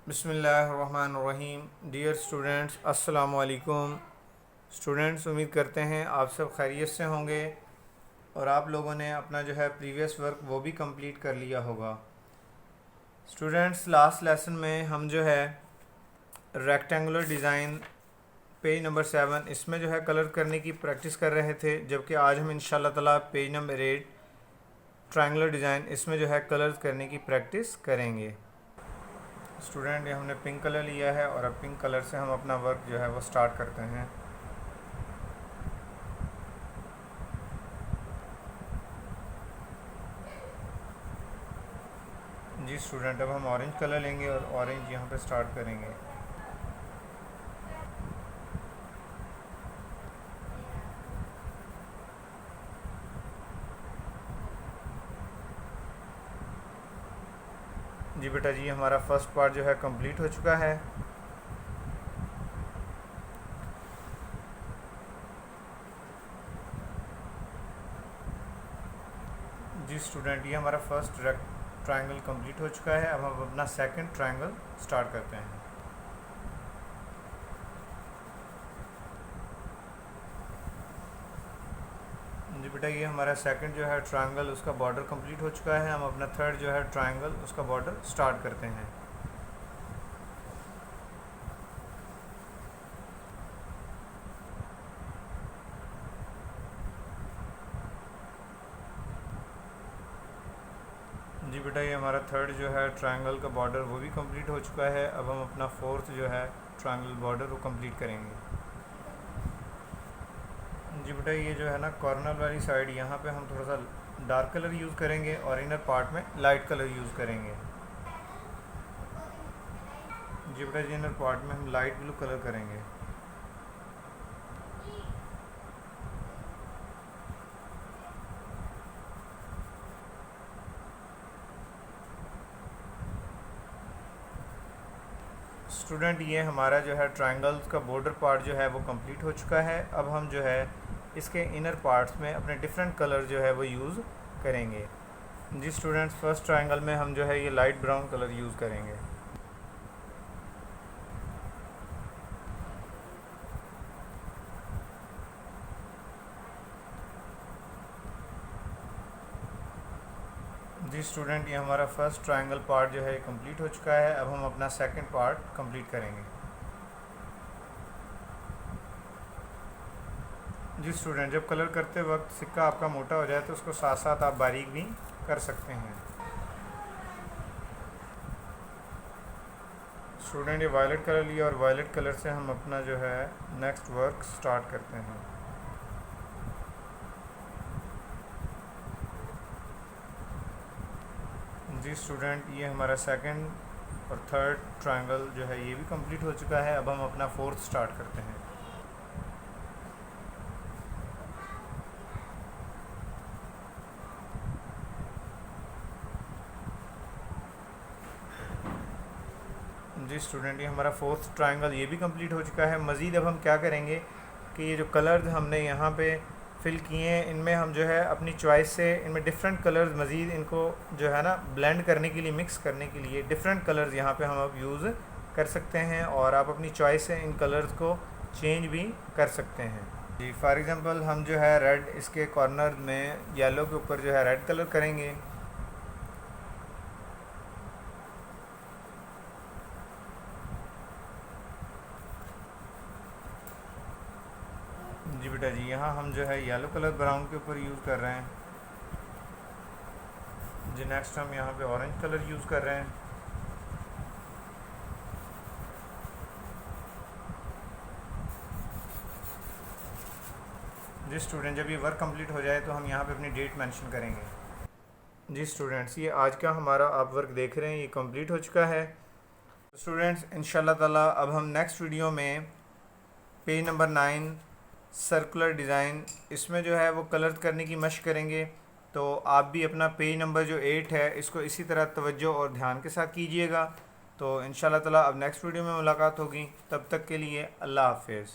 बिस्मिल्लाहिर्रहमानिर्रहीम। Dear students, अस्सलाम वालेकुम। स्टूडेंट्स, उम्मीद करते हैं आप सब खैरियत से होंगे और आप लोगों ने अपना जो है प्रीवियस वर्क वो भी कंप्लीट कर लिया होगा। स्टूडेंट्स, लास्ट लेसन में हम जो है रेक्टेंगुलर डिज़ाइन पेज नंबर 7 इसमें जो है कलर करने की प्रैक्टिस कर रहे थे, जबकि आज हम इंशाल्लाह ताला पेज नंबर 8 ट्रायंगुलर डिज़ाइन इसमें जो है कलर करने की प्रैक्टिस करेंगे। स्टूडेंट, ये हमने पिंक कलर लिया है और अब पिंक कलर से हम अपना वर्क जो है वो स्टार्ट करते हैं। जी स्टूडेंट, अब हम ऑरेंज कलर लेंगे और ऑरेंज यहाँ पे स्टार्ट करेंगे। जी बेटा जी, हमारा फर्स्ट पार्ट जो है कंप्लीट हो चुका है। जी स्टूडेंट, ये हमारा फर्स्ट ट्रायंगल कंप्लीट हो चुका है। अब हम अपना सेकंड ट्रायंगल स्टार्ट करते हैं। जी बेटा, ये हमारा सेकंड जो है ट्रायंगल उसका बॉर्डर कंप्लीट हो चुका है। हम अपना थर्ड जो है ट्रायंगल उसका बॉर्डर स्टार्ट करते हैं। जी बेटा, ये हमारा थर्ड जो है ट्रायंगल का बॉर्डर वो भी कंप्लीट हो चुका है। अब हम अपना फोर्थ जो है ट्रायंगल बॉर्डर वो कंप्लीट करेंगे। जी बेटा, ये जो है ना कॉर्नर वाली साइड, यहाँ पे हम थोड़ा सा डार्क कलर यूज़ करेंगे और इनर पार्ट में लाइट कलर यूज़ करेंगे। जी बेटा जी, इनर पार्ट में हम लाइट ब्लू कलर करेंगे। स्टूडेंट, ये हमारा जो है ट्रायंगल का बॉर्डर पार्ट जो है वो कंप्लीट हो चुका है। अब हम जो है इसके इनर पार्ट्स में अपने डिफरेंट कलर जो है वो यूज़ करेंगे। जी स्टूडेंट्स, फर्स्ट ट्रायंगल में हम जो है ये लाइट ब्राउन कलर यूज़ करेंगे। जी स्टूडेंट, ये हमारा फर्स्ट ट्रायंगल पार्ट जो है कंप्लीट हो चुका है। अब हम अपना सेकंड पार्ट कंप्लीट करेंगे। जी स्टूडेंट, जब कलर करते वक्त सिक्का आपका मोटा हो जाए तो उसको साथ साथ आप बारीक भी कर सकते हैं। स्टूडेंट, ये वायलेट कलर लिया और वायलेट कलर से हम अपना जो है नेक्स्ट वर्क स्टार्ट करते हैं। जी स्टूडेंट, ये हमारा सेकंड और थर्ड ट्रायंगल जो है ये भी कंप्लीट हो चुका है। अब हम अपना फोर्थ स्टार्ट करते हैं। जी स्टूडेंट, ये हमारा फोर्थ ट्रायंगल ये भी कंप्लीट हो चुका है। मज़ीद अब हम क्या करेंगे कि ये जो कलर्स हमने यहाँ पे फिल किए हैं, इनमें हम जो है अपनी चॉइस से इनमें डिफरेंट कलर्स मज़ीद इनको जो है ना ब्लेंड करने के लिए, मिक्स करने के लिए डिफरेंट कलर्स यहाँ पे हम अब यूज़ कर सकते हैं और आप अपनी चॉइस से इन कलर्स को चेंज भी कर सकते हैं। जी फॉर एग्ज़ाम्पल, हम जो है रेड इसके कॉर्नर में येलो के ऊपर जो है रेड कलर करेंगे। जी बेटा जी, यहाँ हम जो है येलो कलर ब्राउन के ऊपर यूज़ कर रहे हैं। जी नेक्स्ट हम यहाँ पे ऑरेंज कलर यूज़ कर रहे हैं। जी स्टूडेंट, जब ये वर्क कंप्लीट हो जाए तो हम यहाँ पे अपनी डेट मेंशन करेंगे। जी स्टूडेंट्स, ये आज का हमारा आप वर्क देख रहे हैं ये कंप्लीट हो चुका है। स्टूडेंट्स, इंशाल्लाह ताला अब हम नेक्स्ट वीडियो में पेज नंबर 9 सर्कुलर डिज़ाइन इसमें जो है वो कलर करने की मशक करेंगे। तो आप भी अपना पेज नंबर जो 8 है इसको इसी तरह तवज्जो और ध्यान के साथ कीजिएगा। तो इंशाल्लाह ताला अब नेक्स्ट वीडियो में मुलाकात होगी। तब तक के लिए अल्लाह हाफिज़।